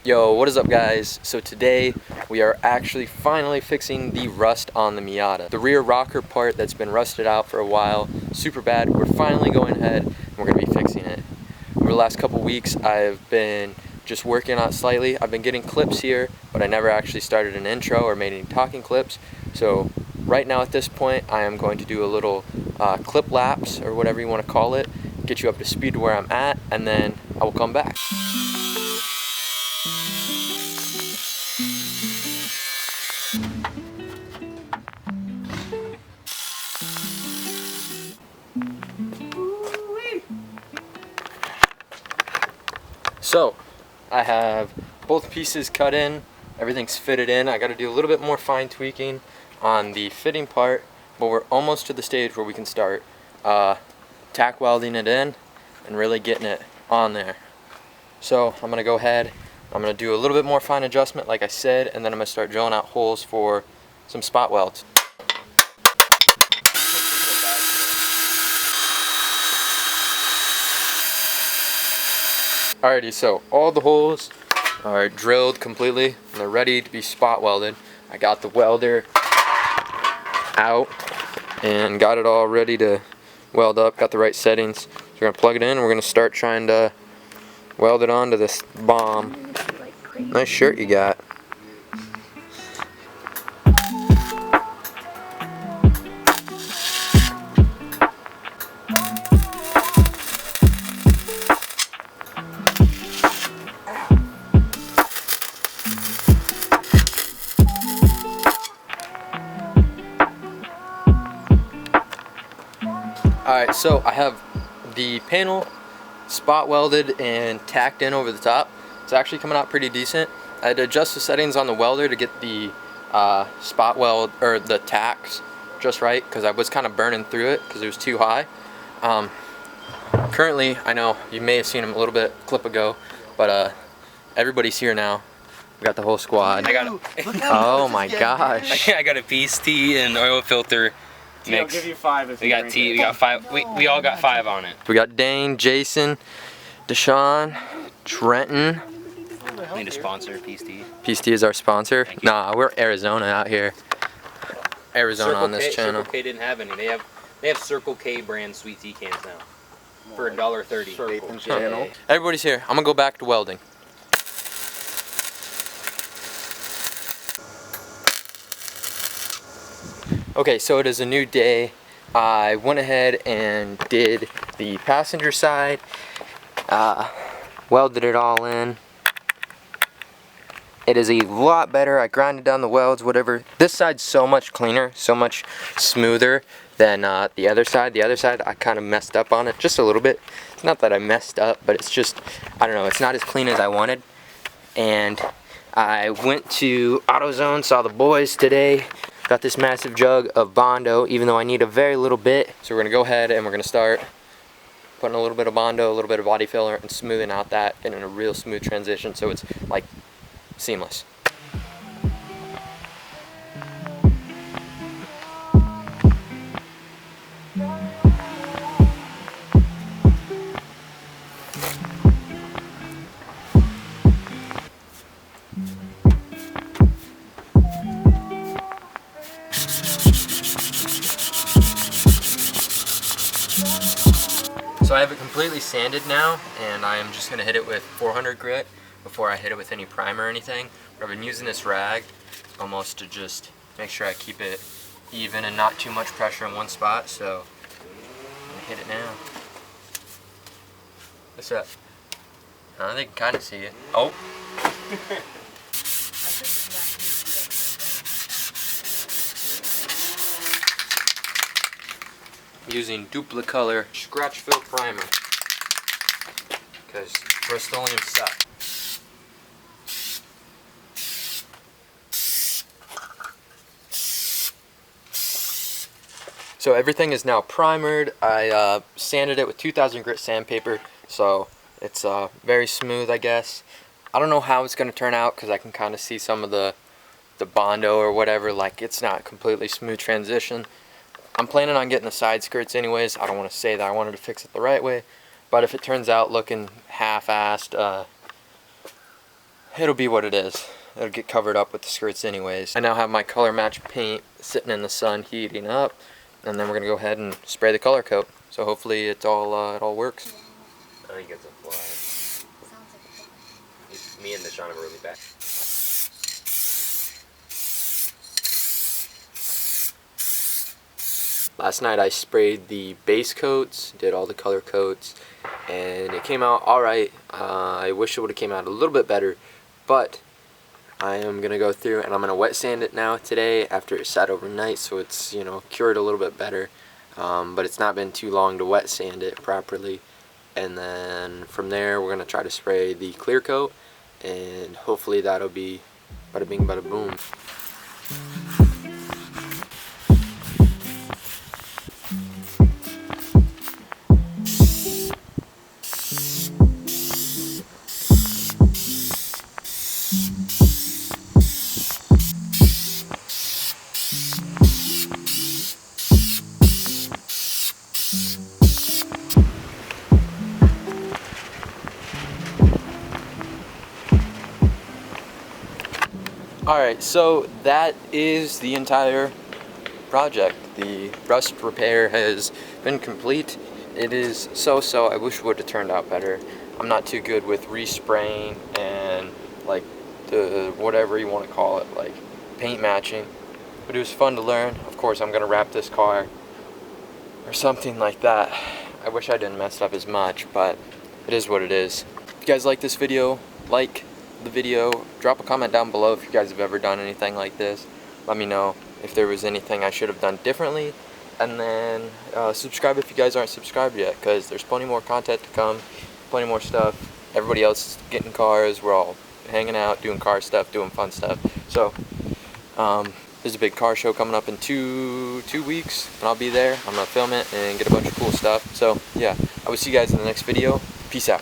Yo, what is up guys? So today we are actually finally fixing the rust on the Miata. The rear rocker part that's been rusted out for a while, super bad. We're finally going ahead and we're going to be fixing it. Over the last couple weeks I've been just working on it slightly. I've been getting clips here, but I never actually started an intro or made any talking clips. So right now at this point I am going to do a little clip lapse or whatever you want to call it, get you up to speed to where I'm at, and then I will come back. So I have both pieces cut in, everything's fitted in. I got to do a little bit more fine tweaking on the fitting part, but we're almost to the stage where we can start tack welding it in and really getting it on there. So I'm going to go ahead, I'm going to do a little bit more fine adjustment like I said, and then I'm going to start drilling out holes for some spot welds. Alrighty, so all the holes are drilled completely and they're ready to be spot welded. I got the welder out and got it all ready to weld up, got the right settings. So we're going to plug it in and we're going to start trying to weld it onto this bomb. Nice shirt you got. Alright, so I have the panel spot welded and tacked in over the top. It's actually coming out pretty decent. I had to adjust the settings on the welder to get the spot weld, or the tacks, just right, because I was kind of burning through it because it was too high. Currently, I know you may have seen him a little bit clip ago, but everybody's here now. We got the whole squad. Oh my gosh. I got a piece tee and oil filter. I'll give you 5 if we got tea, we got 5. We all got 5 on it. We got Dane, Jason, Deshaun, Trenton. Need a sponsor, Peace Tea. Peace Tea is our sponsor. Nah, we're Arizona out here. Arizona Circle on this channel. Circle K didn't have any. They have Circle K brand sweet tea cans now for $1.30. Everybody's here. I'm gonna go back to welding. Okay, so it is a new day. I went ahead and did the passenger side, welded it all in. It is a lot better. I grinded down the welds, whatever. This side's so much cleaner, so much smoother than the other side. The other side, I kind of messed up on it just a little bit. It's not that I messed up, but it's just, I don't know, it's not as clean as I wanted. And I went to AutoZone, saw the boys today. Got this massive jug of Bondo, even though I need a very little bit. So we're gonna go ahead and we're gonna start putting a little bit of Bondo, a little bit of body filler, and smoothing out that, getting a real smooth transition so it's like seamless. So I have it completely sanded now, and I am just going to hit it with 400 grit before I hit it with any primer or anything. But I've been using this rag almost to just make sure I keep it even and not too much pressure in one spot, so I'm going to hit it now. What's up? They can kind of see it. Oh! Using Duplicolor Scratch Fill Primer because Rust-Oleum sucks. So everything is now primered. I sanded it with 2000 grit sandpaper, so it's very smooth, I guess. I don't know how it's going to turn out because I can kind of see some of the Bondo or whatever, like it's not completely smooth transition. I'm planning on getting the side skirts anyways. I don't want to say that I wanted to fix it the right way, but if it turns out looking half-assed, it'll be what it is. It'll get covered up with the skirts anyways. I now have my color match paint sitting in the sun heating up, and then we're gonna go ahead and spray the color coat. So hopefully it all works. I think it's a fly. Me and Deshaun have a really bad. Last night I sprayed the base coats, did all the color coats, and it came out alright. I wish it would have came out a little bit better, but I am going to go through and I'm going to wet sand it now today after it sat overnight, so it's, you know, cured a little bit better. But it's not been too long to wet sand it properly. And then from there we're going to try to spray the clear coat, and hopefully that'll be bada bing bada boom. Alright, so that is the entire project. The rust repair has been complete. It is so-so. I wish it would have turned out better. I'm not too good with respraying and like the whatever you want to call it, like paint matching. But it was fun to learn. Of course, I'm going to wrap this car or something like that. I wish I didn't mess up as much, but it is what it is. If you guys like this video, like the video, drop a comment down below if you guys have ever done anything like this. Let me know if there was anything I should have done differently, and then subscribe if you guys aren't subscribed yet, because there's plenty more content to come, plenty more stuff. Everybody else is getting cars, we're all hanging out, doing car stuff, doing fun stuff. So there's a big car show coming up in two weeks, and I'll be there. I'm gonna film it and get a bunch of cool stuff. So yeah, I will see you guys in the next video. Peace out.